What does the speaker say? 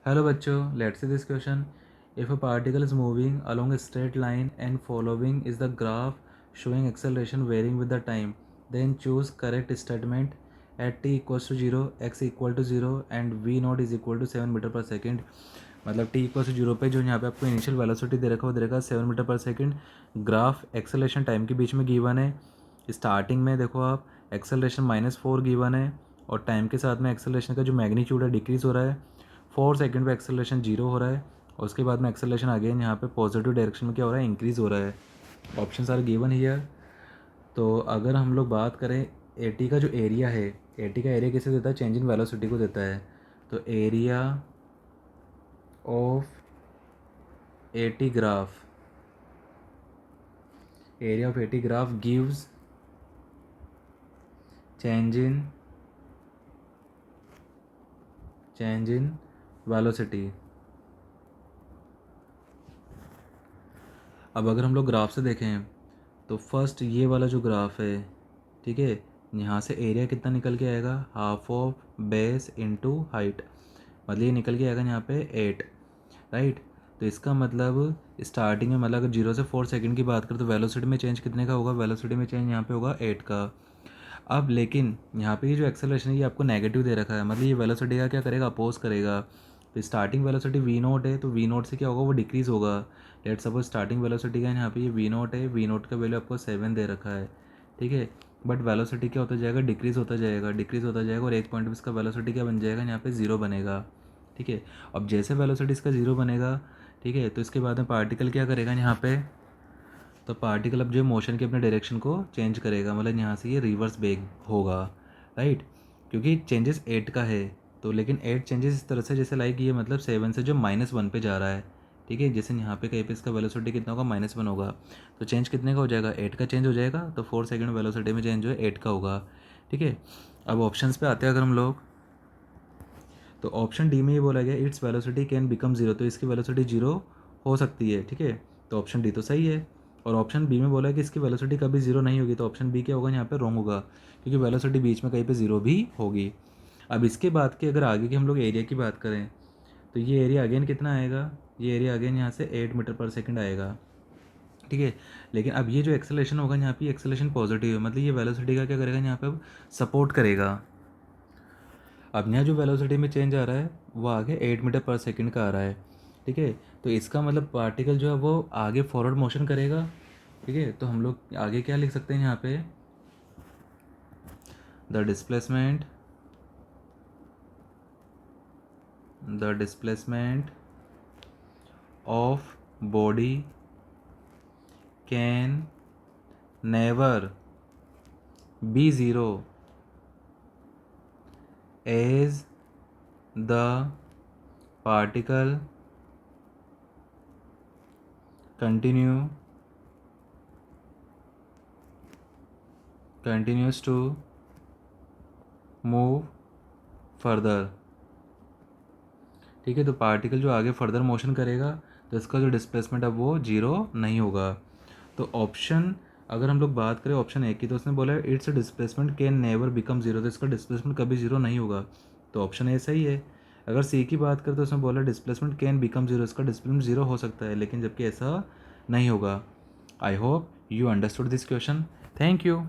Hello बच्चों, let's see this question. If a particle is moving along a straight line and following is the graph showing acceleration varying with the time, then choose correct statement at t equals to 0, x equal to 0 and v naught is equal to 7 metre पर second. मतलब t equal to 0 पे जो यहाँ पे आपको initial velocity दे रखा है वो दे रखा है 7 मीटर पर सेकेंड. ग्राफ एक्सेलरेशन टाइम के बीच में गिवन है. स्टार्टिंग में देखो आप एक्सेलरेशन -4 गिवन है और टाइम के साथ में एक्सेलरेशन का जो मैग्नीट्यूड है डिक्रीज़ हो रहा है. 4 सेकंड पे एक्सेलरेशन 0 हो रहा है और उसके बाद में एक्सेलरेशन अगेन यहाँ पे पॉजिटिव डायरेक्शन में क्या हो रहा है, इंक्रीज़ हो रहा है. Options are given here. तो अगर हम लोग बात करें एटी का जो एरिया है, एटी का एरिया किसे देता है, चेंज इन वेलोसिटी को देता है. तो area of eighty graph, area of eighty graph gives change in velocity. अब अगर हम लोग ग्राफ से देखें तो फर्स्ट ये वाला जो ग्राफ है, ठीक है, यहाँ से एरिया कितना निकल के आएगा, half of base into height. मतलब ये निकल के आएगा यहाँ पे 8, राइट. तो इसका मतलब स्टार्टिंग में, मतलब अगर 0 से 4 सेकंड की बात करें तो वेलोसिटी में चेंज कितने का होगा, वेलोसिटी में चेंज यहाँ पे होगा 8 का. अब लेकिन यहाँ पे ये जो एक्सेलरेशन है ये आपको नेगेटिव दे रखा है, मतलब ये वेलोसिटी का क्या करेगा, अपोज करेगा. तो स्टार्टिंग वेलोसिटी वी नोट है तो वी नोट से क्या होगा, वो डिक्रीज़ होगा. लेट सपोज स्टार्टिंग वेलोसिटी का यहाँ पे ये वी नोट है, वी नोट का वैल्यू आपको 7 दे रखा है, ठीक है. बट वेलोसिटी क्या होता जाएगा, डिक्रीज़ होता जाएगा, डिक्रीज़ होता जाएगा और एक पॉइंट पर इसका वेलोसिटी क्या बन जाएगा, यहाँ पे 0 बनेगा, ठीक है. अब जैसे वेलोसिटी इसका 0 बनेगा, ठीक है, तो इसके बाद में पार्टिकल क्या करेगा यहाँ पे, तो पार्टिकल अब जो मोशन के अपने डायरेक्शन को चेंज करेगा, मतलब यहाँ से ये रिवर्स बेग होगा, राइट. क्योंकि चेंजेस 8 का है तो, लेकिन 8 चेंजेस इस तरह से जैसे लाइक ये मतलब 7 से जो -1 पे जा रहा है, ठीक है. जैसे यहाँ पे कहीं पे इसका वेलोसिटी कितना होगा, -1 होगा, तो चेंज कितने का हो जाएगा, 8 का चेंज हो जाएगा. तो 4 सेकंड वेलोसिटी में चेंज जो है 8 का होगा, ठीक है. अब ऑप्शंस पे आते हैं अगर हम लोग, तो ऑप्शन डी में ये बोला गया इट्स वेलोसिटी कैन बिकम 0, तो इसकी वेलोसिटी 0 हो सकती है, ठीक है. तो ऑप्शन डी तो सही है. और ऑप्शन बी में बोला है कि इसकी वेलोसिटी कभी 0 नहीं होगी, तो ऑप्शन बी क्या होगा यहाँ पे, रॉन्ग होगा, क्योंकि वेलोसिटी बीच में कहीं पे 0 भी होगी. अब इसके बाद की अगर आगे की हम लोग एरिया की बात करें तो ये एरिया अगेन कितना आएगा, ये एरिया अगेन यहाँ से 8 मीटर पर सेकंड आएगा, ठीक है. लेकिन अब ये जो एक्सेलरेशन होगा यहाँ पे, एक्सेलरेशन पॉजिटिव है, मतलब ये वेलोसिटी का क्या करेगा, यहाँ पे अब सपोर्ट करेगा. अब यहाँ जो वेलोसिटी में चेंज आ रहा है वो आगे 8 मीटर पर सेकंड का आ रहा है, ठीक है. तो इसका मतलब पार्टिकल जो है वो आगे फॉरवर्ड मोशन करेगा, ठीक है. तो हम लोग आगे क्या लिख सकते हैं यहाँ पे, the displacement of body can never be 0 as the particle continues to move further, ठीक है. तो पार्टिकल जो आगे फर्दर मोशन करेगा तो इसका जो डिस्प्लेसमेंट है वो 0 नहीं होगा. तो ऑप्शन अगर हम लोग बात करें ऑप्शन ए की, तो उसने बोला it's displacement can never become 0, तो इसका डिस्प्लेसमेंट कभी 0 नहीं होगा, तो ऑप्शन ए सही है. अगर सी की बात करें तो उसने बोला डिस्प्लेसमेंट कैन बिकम 0, इसका डिस्प्लेसमेंट 0 हो सकता है, लेकिन जबकि ऐसा नहीं होगा. I hope you understood this question. Thank you.